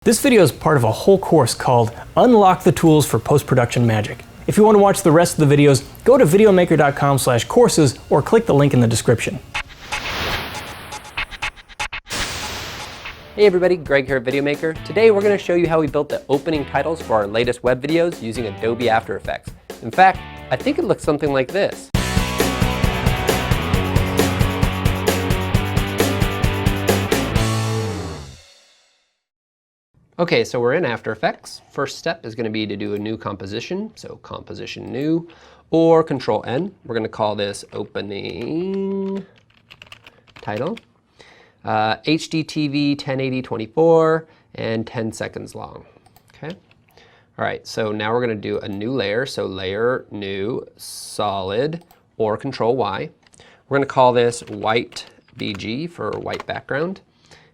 This video is part of a whole course called Unlock the Tools for Post-Production Magic. If you want to watch the rest of the videos, go to videomaker.com/courses or click the link in the description. Hey everybody, Greg here at Videomaker. Today we're going to show you how we built the opening titles for our latest web videos using Adobe After Effects. In fact, I think it looks something like this. Okay, so we're in After Effects. First step is going to be to do a new composition. So composition new or Control N. We're going to call this opening title. HDTV 1080-24 and 10 seconds long. Okay. All right, so now we're going to do a new layer. So layer, new, solid, or Control Y. We're going to call this white BG for white background.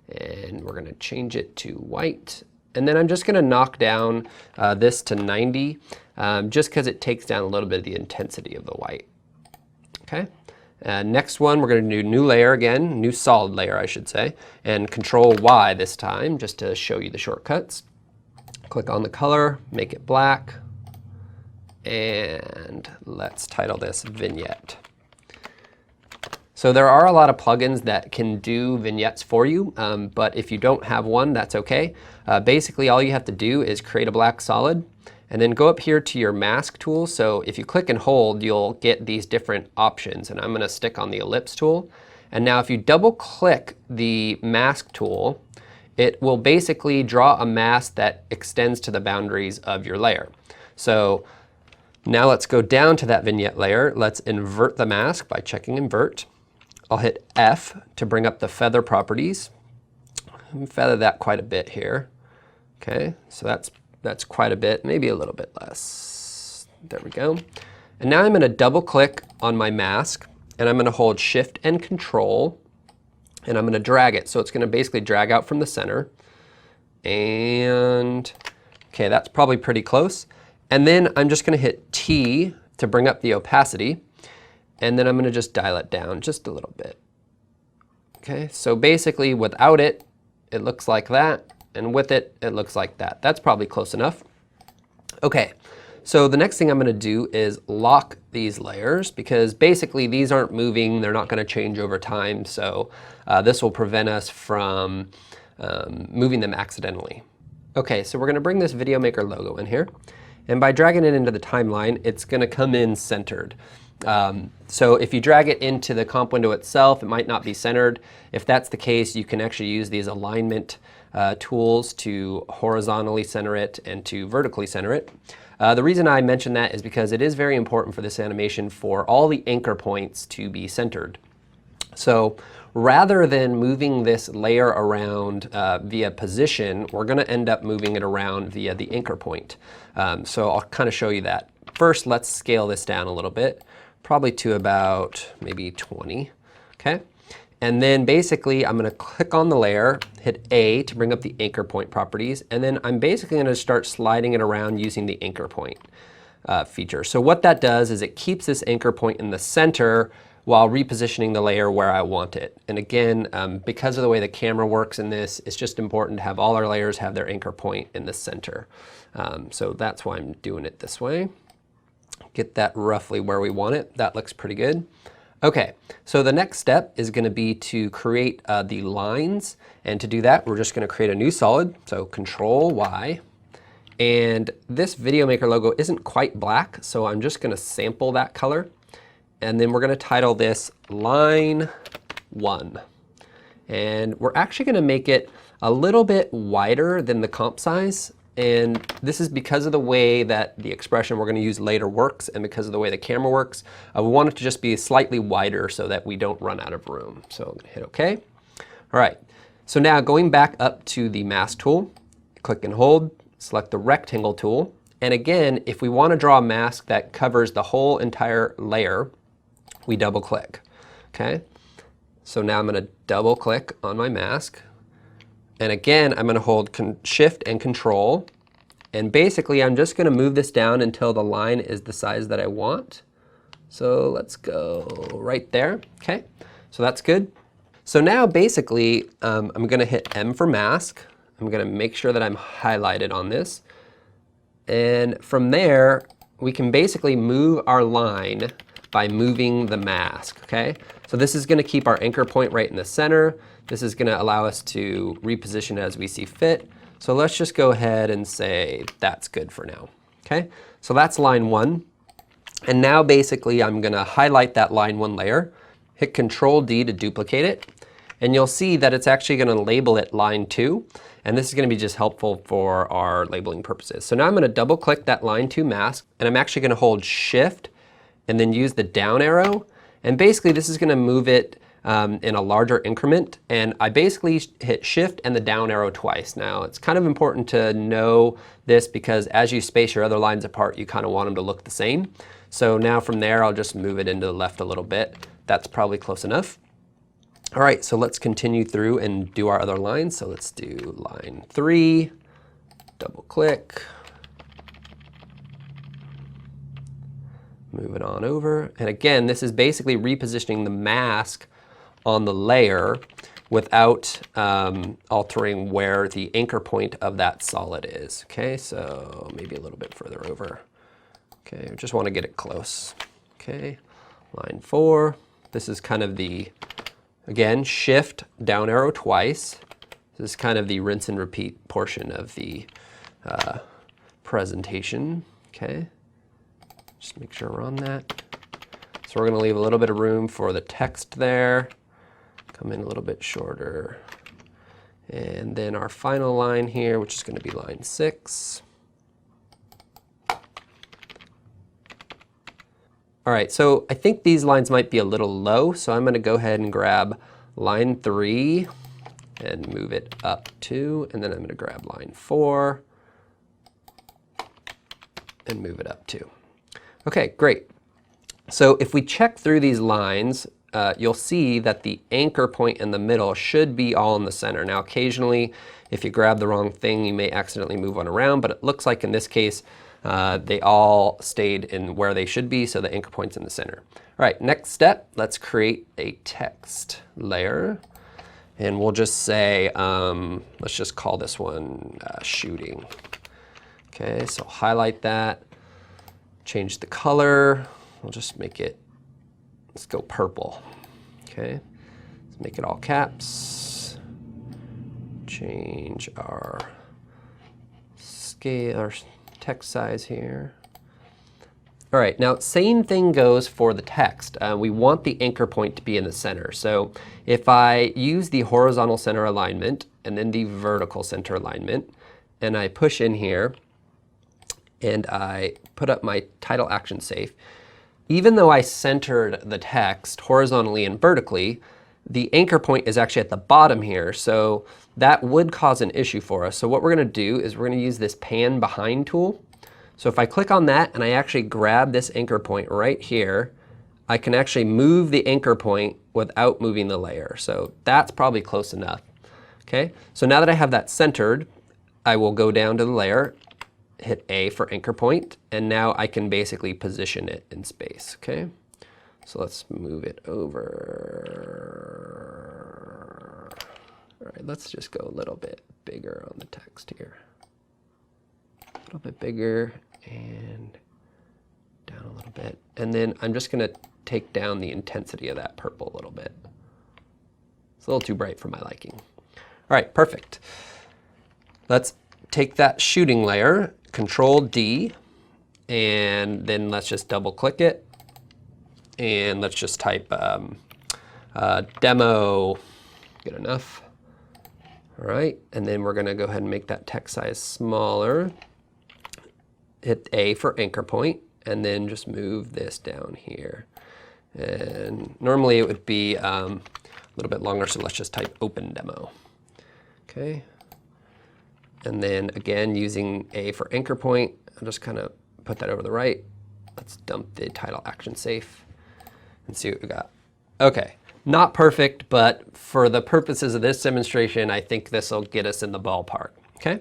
And we're going to change it to white. And then I'm just going to knock down this to 90, just because it takes down a little bit of the intensity of the white. Okay. Next one, we're going to do new layer again, new solid layer, I should say, and Control Y this time, just to show you the shortcuts. Click on the color, make it black, and let's title this Vignette. So there are a lot of plugins that can do vignettes for you, but if you don't have one, that's okay. Basically, all you have to do is create a black solid, and then go up here to your mask tool. So if you click and hold, you'll get these different options, and I'm going to stick on the ellipse tool. And now if you double click the mask tool, it will basically draw a mask that extends to the boundaries of your layer. So now let's go down to that vignette layer. Let's invert the mask by checking invert. I'll hit F to bring up the feather properties. Feather that quite a bit here. Okay, so that's quite a bit, maybe a little bit less. There we go. And now I'm going to double click on my mask, and I'm going to hold Shift and Control, and I'm going to drag it. So it's going to basically drag out from the center. And okay, that's probably pretty close. And then I'm just going to hit T to bring up the opacity. And then I'm going to just dial it down just a little bit. Okay, so basically without it, it looks like that. And with it, it looks like that. That's probably close enough. Okay, so the next thing I'm going to do is lock these layers, because basically these aren't moving. They're not going to change over time. So this will prevent us from moving them accidentally. Okay, so we're going to bring this Videomaker logo in here. And by dragging it into the timeline, it's going to come in centered. So if you drag it into the comp window itself, it might not be centered. If that's the case, you can actually use these alignment tools to horizontally center it and to vertically center it. The reason I mention that is because it is very important for this animation for all the anchor points to be centered. So rather than moving this layer around via position, we're going to end up moving it around via the anchor point. So I'll kind of show you that. First, let's scale this down a little bit, probably to about maybe 20, okay? And then basically I'm going to click on the layer, hit A to bring up the anchor point properties, and then I'm basically going to start sliding it around using the anchor point feature. So what that does is it keeps this anchor point in the center while repositioning the layer where I want it. And again, because of the way the camera works in this, it's just important to have all our layers have their anchor point in the center. So that's why I'm doing it this way. Get that roughly where we want it. That looks pretty good. Okay, so the next step is going to be to create the lines. And to do that, we're just going to create a new solid. So Control Y. And this Videomaker logo isn't quite black, so I'm just going to sample that color. And then we're going to title this Line 1. And we're actually going to make it a little bit wider than the comp size. And this is because of the way that the expression we're going to use later works, and because of the way the camera works. We want it to just be slightly wider so that we don't run out of room. So I'm going to hit OK. All right. So now going back up to the mask tool, click and hold, select the rectangle tool. And again, if we want to draw a mask that covers the whole entire layer, we double click. Okay. So now I'm going to double click on my mask. And again, I'm going to hold Shift and Control. And basically, I'm just going to move this down until the line is the size that I want. So let's go right there. Okay, so that's good. So now basically, I'm going to hit M for mask. I'm going to make sure that I'm highlighted on this. And from there, we can basically move our line by moving the mask, okay? So this is going to keep our anchor point right in the center. This is going to allow us to reposition as we see fit. So let's just go ahead and say that's good for now, okay? So that's line 1. And now basically I'm going to highlight that line 1 layer, hit Control D to duplicate it, and you'll see that it's actually going to label it line 2. And this is going to be just helpful for our labeling purposes. So now I'm going to double click that line 2 mask, and I'm actually going to hold Shift and then use the down arrow. And basically this is going to move it in a larger increment. And I basically hit Shift and the down arrow twice. Now it's kind of important to know this because as you space your other lines apart, you kind of want them to look the same. So now from there, I'll just move it into the left a little bit. That's probably close enough. All right, so let's continue through and do our other lines. So let's do line 3, double click, move it on over. And again, this is basically repositioning the mask on the layer without altering where the anchor point of that solid is. Okay, so maybe a little bit further over. Okay, I just want to get it close. Okay, line 4, this is kind of the, again, Shift, down arrow twice. This is kind of the rinse and repeat portion of the presentation, okay? Just make sure we're on that. So we're gonna leave a little bit of room for the text there. Come in a little bit shorter. And then our final line here, which is gonna be line 6. All right, so I think these lines might be a little low, so I'm gonna go ahead and grab line 3 and move it up 2, and then I'm gonna grab line 4 and move it up 2. Okay, great. So if we check through these lines, you'll see that the anchor point in the middle should be all in the center. Now occasionally, if you grab the wrong thing, you may accidentally move one around, but it looks like in this case, they all stayed in where they should be, so the anchor point's in the center. All right, next step, let's create a text layer. And we'll just say, let's just call this one shooting. Okay, so highlight that, change the color. We'll just make it, let's go purple. Okay, let's make it all caps. Change our scale, our text size here. All right, now same thing goes for the text. We want the anchor point to be in the center. So if I use the horizontal center alignment and then the vertical center alignment, and I push in here, and I put up my title action safe, even though I centered the text horizontally and vertically, the anchor point is actually at the bottom here, so that would cause an issue for us. So what we're going to do is we're going to use this pan behind tool. So if I click on that and I actually grab this anchor point right here, I can actually move the anchor point without moving the layer. So that's probably close enough. Okay, so now that I have that centered, I will go down to the layer, hit A for anchor point, and now I can basically position it in space. Okay, so let's move it over. All right, let's just go a little bit bigger on the text here. A little bit bigger and down a little bit. And then I'm just gonna take down the intensity of that purple a little bit. It's a little too bright for my liking. All right, perfect. Let's take that shooting layer, Control D, and then let's just double click it. And let's just type demo, good enough. All right, and then we're gonna go ahead and make that text size smaller. Hit A for anchor point, and then just move this down here. And normally it would be a little bit longer, so let's just type open demo. Okay. And then again, using A for anchor point, I'll just kind of put that over the right. Let's dump the title action safe and see what we got. Okay, not perfect, but for the purposes of this demonstration, I think this will get us in the ballpark, okay?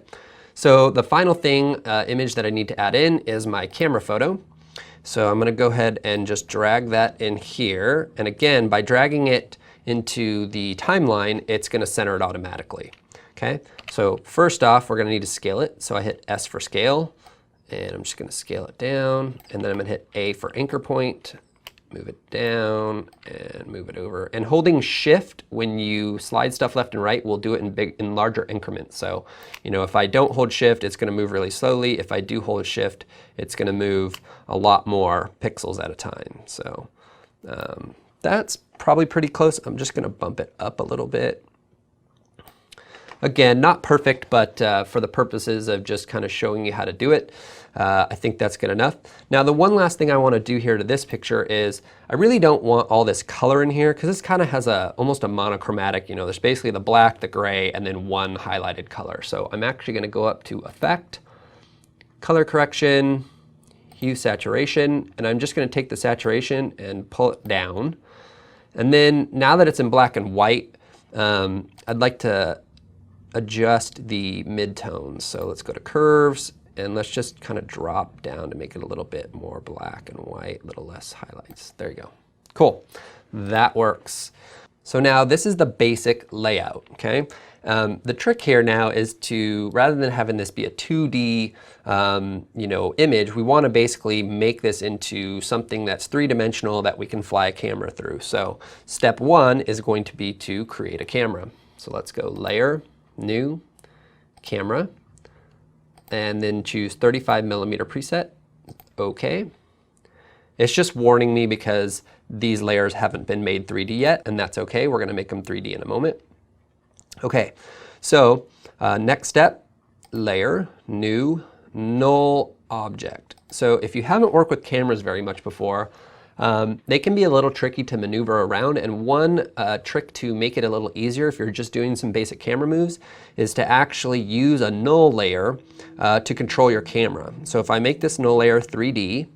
So the final thing, image that I need to add in is my camera photo. So I'm gonna go ahead and just drag that in here. And again, by dragging it into the timeline, it's gonna center it automatically. Okay, so first off, we're gonna need to scale it. So I hit S for scale, and I'm just gonna scale it down, and then I'm gonna hit A for anchor point, move it down, and move it over. And holding Shift when you slide stuff left and right will do it in larger increments. So, you know, if I don't hold Shift, it's gonna move really slowly. If I do hold Shift, it's gonna move a lot more pixels at a time. So that's probably pretty close. I'm just gonna bump it up a little bit. Again, not perfect, but for the purposes of just kind of showing you how to do it, I think that's good enough. Now, the one last thing I want to do here to this picture is I really don't want all this color in here because this kind of has almost a monochromatic, you know, there's basically the black, the gray, and then one highlighted color. So I'm actually going to go up to Effect, Color Correction, Hue Saturation, and I'm just going to take the saturation and pull it down. And then now that it's in black and white, I'd like to adjust the midtones. So let's go to curves and let's just kind of drop down to make it a little bit more black and white, a little less highlights. There you go. Cool. That works. So now this is the basic layout, okay? The trick here now is to, rather than having this be a 2D you know, image, we want to basically make this into something that's three-dimensional that we can fly a camera through. So step one is going to be to create a camera. So let's go Layer, New, Camera, and then choose 35mm preset. Okay. It's just warning me because these layers haven't been made 3D yet, and that's okay. We're going to make them 3D in a moment. Okay, so next step, Layer, New, Null Object. So if you haven't worked with cameras very much before, they can be a little tricky to maneuver around, and one trick to make it a little easier if you're just doing some basic camera moves is to actually use a null layer to control your camera. So if I make this null layer 3D,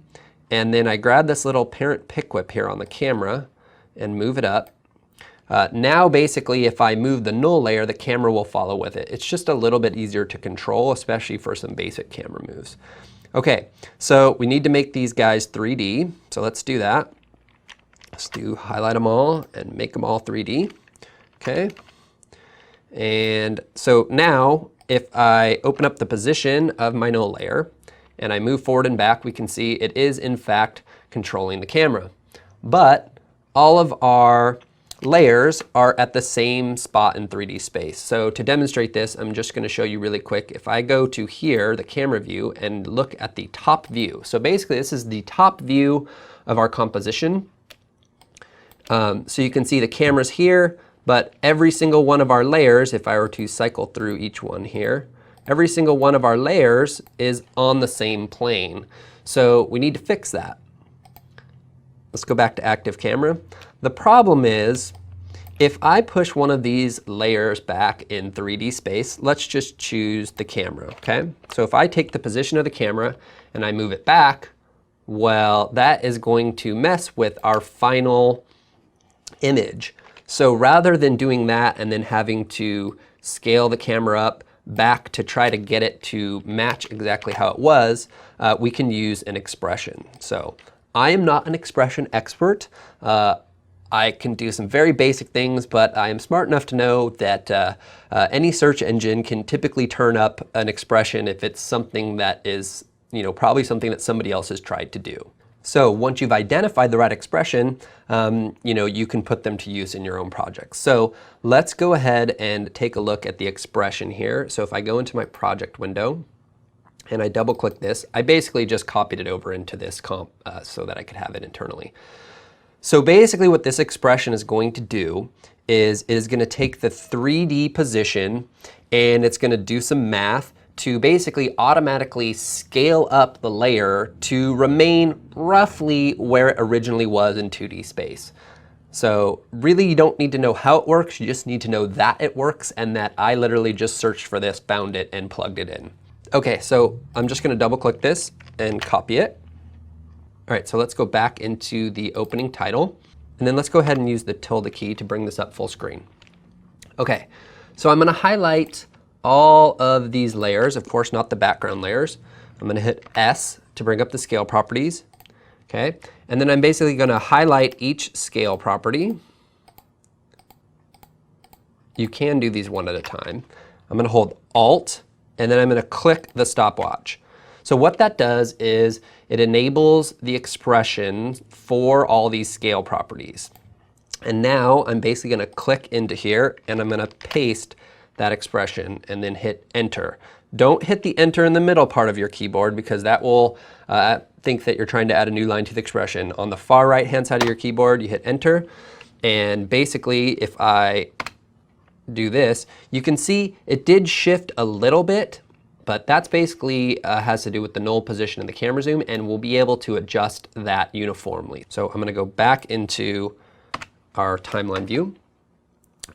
and then I grab this little parent pick whip here on the camera and move it up, now basically if I move the null layer, the camera will follow with it. It's just a little bit easier to control, especially for some basic camera moves. Okay, so we need to make these guys 3D, so let's do that. Let's highlight them all and make them all 3D, okay? And so now, if I open up the position of my null layer and I move forward and back, we can see it is in fact controlling the camera. But all of our layers are at the same spot in 3D space. So to demonstrate this, I'm just going to show you really quick. If I go to here, the camera view, and look at the top view. So basically this is the top view of our composition. So you can see the camera's here, but every single one of our layers, if I were to cycle through each one here, every single one of our layers is on the same plane. So we need to fix that. Let's go back to active camera. The problem is, if I push one of these layers back in 3D space, let's just choose the camera, okay? So if I take the position of the camera and I move it back, well, that is going to mess with our final image. So rather than doing that and then having to scale the camera up back to try to get it to match exactly how it was, we can use an expression. So I am not an expression expert. I can do some very basic things, but I am smart enough to know that any search engine can typically turn up an expression if it's something that is, you know, probably something that somebody else has tried to do. So once you've identified the right expression, you know, you can put them to use in your own projects. So let's go ahead and take a look at the expression here. So if I go into my project window and I double click this, I basically just copied it over into this comp so that I could have it internally. So basically what this expression is going to do is it is going to take the 3D position and it's going to do some math to basically automatically scale up the layer to remain roughly where it originally was in 2D space. So really you don't need to know how it works, you just need to know that it works and that I literally just searched for this, found it, and plugged it in. Okay, so I'm just going to double click this and copy it. All right, so let's go back into the opening title, and then let's go ahead and use the tilde key to bring this up full screen. Okay, so I'm going to highlight all of these layers, of course not the background layers. I'm going to hit S to bring up the scale properties, okay? And then I'm basically going to highlight each scale property. You can do these one at a time. I'm going to hold Alt, and then I'm going to click the stopwatch. So what that does is it enables the expression for all these scale properties. And now I'm basically going to click into here, and I'm going to paste that expression and then hit Enter. Don't hit the Enter in the middle part of your keyboard, because that will think that you're trying to add a new line to the expression. On the far right hand side of your keyboard, you hit Enter, and basically if I do this, you can see it did shift a little bit, but that's basically has to do with the null position in the camera zoom, and we'll be able to adjust that uniformly. So I'm going to go back into our timeline view,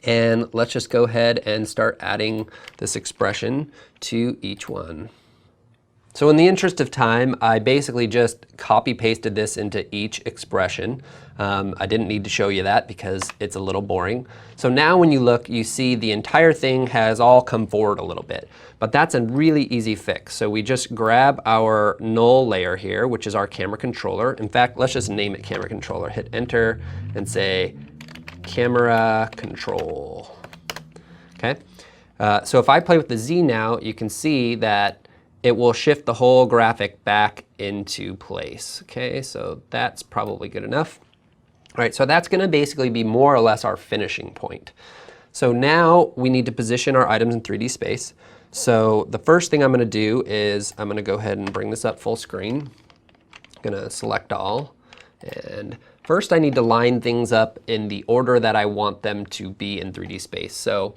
and let's just go ahead and start adding this expression to each one. So in the interest of time, I basically just copy pasted this into each expression. I didn't need to show you that because it's a little boring. So now when you look, you see the entire thing has all come forward a little bit, but that's a really easy fix. So we just grab our null layer here, which is our camera controller. In fact, let's just name it camera controller. Hit Enter and say camera control. Okay. So if I play with the Z now, you can see that it will shift the whole graphic back into place. Okay, so that's probably good enough. All right, so that's going to basically be more or less our finishing point. So now we need to position our items in 3D space. So the first thing I'm going to do is I'm going to go ahead and bring this up full screen. I'm going to select all. And first I need to line things up in the order that I want them to be in 3D space. So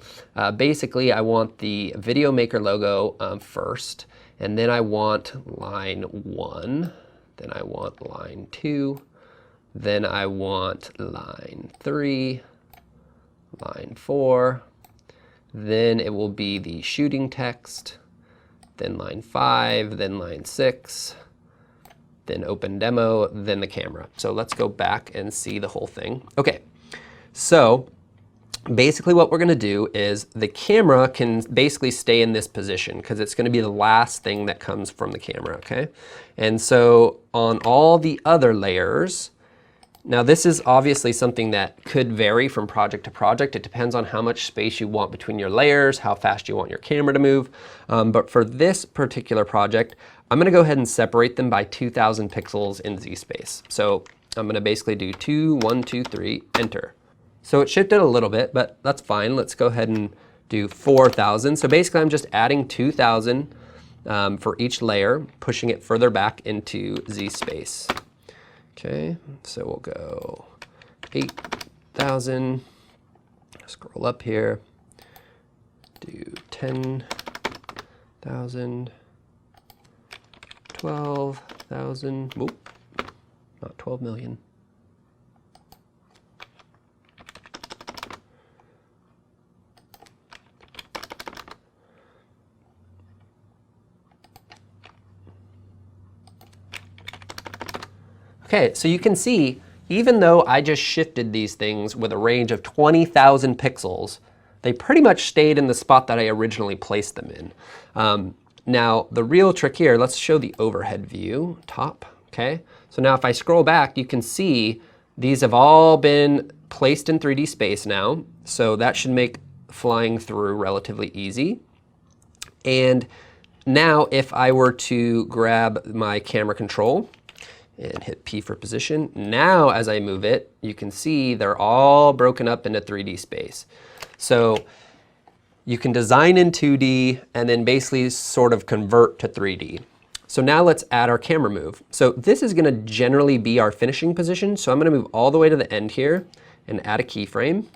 basically I want the Videomaker logo first. And then I want line 1, then I want line 2, then I want line 3, line 4, then it will be the shooting text, then line 5, then line 6, then open demo, then the camera. So let's go back and see the whole thing. Okay, so basically what we're going to do is the camera can basically stay in this position because it's going to be the last thing that comes from the camera, okay? And so on all the other layers, now this is obviously something that could vary from project to project. It depends on how much space you want between your layers, how fast you want your camera to move. But for this particular project, I'm going to go ahead and separate them by 2,000 pixels in Z space. So I'm going to basically do 2, 1, 2, 3, Enter. So it shifted a little bit, but that's fine. Let's go ahead and do 4,000. So basically I'm just adding 2,000 for each layer, pushing it further back into Z space. Okay, so we'll go 8,000, scroll up here, do 10,000, 12,000, whoop, not 12 million. Okay, so you can see, even though I just shifted these things with a range of 20,000 pixels, they pretty much stayed in the spot that I originally placed them in. Now, the real trick here, let's show the overhead view, top, okay? So now if I scroll back, you can see these have all been placed in 3D space now, so that should make flying through relatively easy. And now if I were to grab my camera control, and hit P for position. Now, as I move it, you can see they're all broken up into 3D space. So you can design in 2D and then basically sort of convert to 3D. So now let's add our camera move. So this is going to generally be our finishing position. So I'm going to move all the way to the end here and add a keyframe.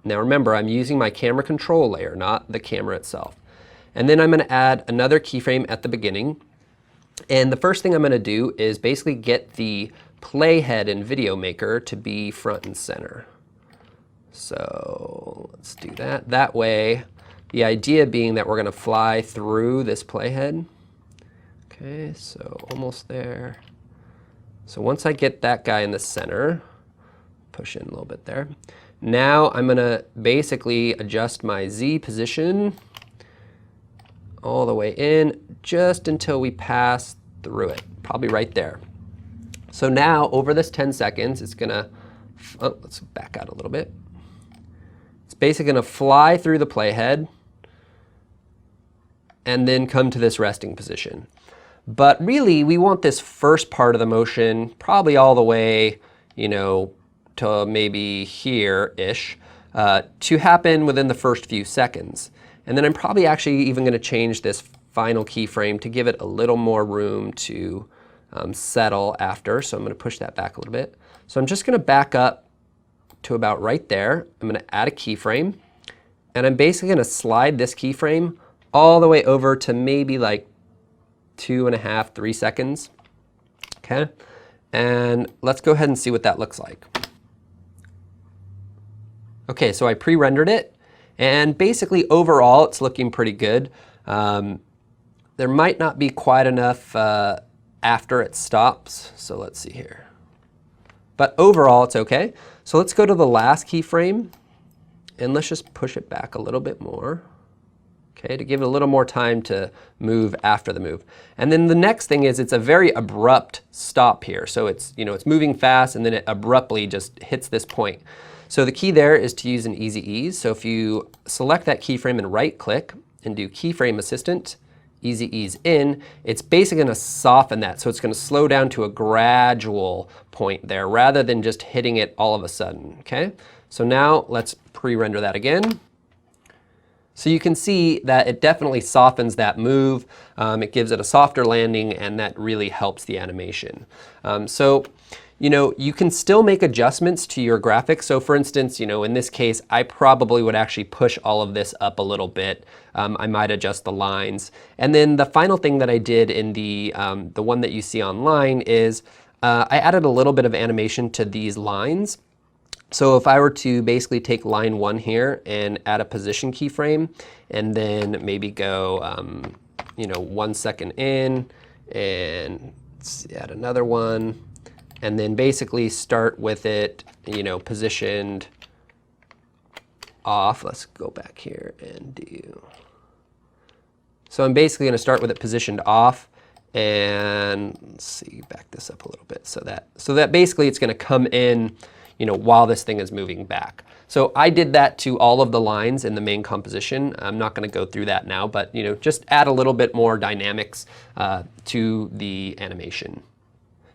Now remember, I'm using my camera control layer, not the camera itself. And then I'm going to add another keyframe at the beginning. And the first thing I'm going to do is basically get the playhead in Videomaker to be front and center. So let's do that. That way, the idea being that we're going to fly through this playhead. Okay, so almost there. So once I get that guy in the center, push in a little bit there. Now I'm going to basically adjust my Z position all the way in just until we pass through it, probably right there. So now over this 10 seconds, it's gonna, let's back out a little bit. It's basically gonna fly through the playhead, and then come to this resting position. But really, we want this first part of the motion, probably all the way, to maybe here-ish, to happen within the first few seconds. And then I'm probably actually even going to change this final keyframe to give it a little more room to settle after. So I'm going to push that back a little bit. So I'm just going to back up to about right there. I'm going to add a keyframe. And I'm basically going to slide this keyframe all the way over to maybe like 2.5, 3 seconds. Okay. And let's go ahead and see what that looks like. Okay, so I pre-rendered it. And basically overall, it's looking pretty good. There might not be quite enough after it stops. So let's see here. But overall, it's okay. So let's go to the last keyframe, and let's just push it back a little bit more, okay, to give it a little more time to move after the move. And then the next thing is it's a very abrupt stop here. So it's, it's moving fast, and then it abruptly just hits this point. So the key there is to use an easy ease. So if you select that keyframe and right-click and do Keyframe Assistant, Easy Ease In, it's basically going to soften that. So it's going to slow down to a gradual point there rather than just hitting it all of a sudden, okay? So now let's pre-render that again. So you can see that it definitely softens that move. It gives it a softer landing, and that really helps the animation. You can still make adjustments to your graphics. So for instance, in this case, I probably would actually push all of this up a little bit. I might adjust the lines. And then the final thing that I did in the one that you see online is I added a little bit of animation to these lines. So if I were to basically take line 1 here and add a position keyframe, and then maybe go 1 second in, and let's add another one, and then basically start with it, positioned off. Let's go back here and do. So I'm basically going to start with it positioned off, and let's see, back this up a little bit so that basically it's going to come in, while this thing is moving back. So I did that to all of the lines in the main composition. I'm not going to go through that now, but just add a little bit more dynamics to the animation.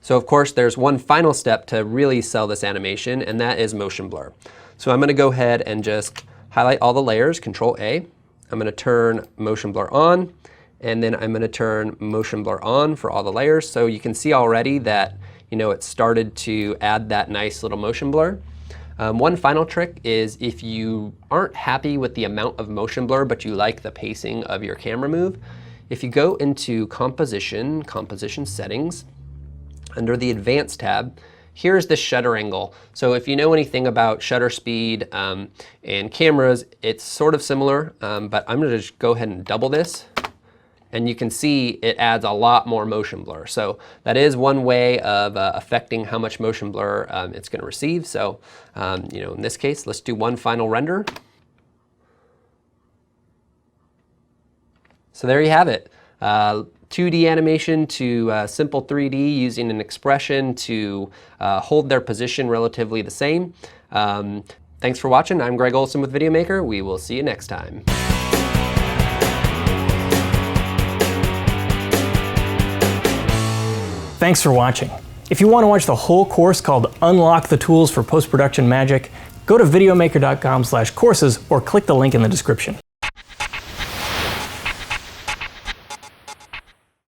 So of course, there's one final step to really sell this animation, and that is motion blur. So I'm going to go ahead and just highlight all the layers, Control A. I'm going to turn motion blur on, and then I'm going to turn motion blur on for all the layers. So you can see already that it started to add that nice little motion blur. One final trick is if you aren't happy with the amount of motion blur, but you like the pacing of your camera move, if you go into Composition Settings, under the Advanced tab, here's the shutter angle. So if you know anything about shutter speed and cameras, it's sort of similar, but I'm going to just go ahead and double this. And you can see it adds a lot more motion blur. So that is one way of affecting how much motion blur it's going to receive. So in this case, let's do one final render. So there you have it. 2D animation to simple 3D using an expression to hold their position relatively the same. Thanks for watching. I'm Greg Olson with Videomaker. We will see you next time. Thanks for watching. If you want to watch the whole course called Unlock the Tools for Post-Production Magic, go to videomaker.com/courses or click the link in the description.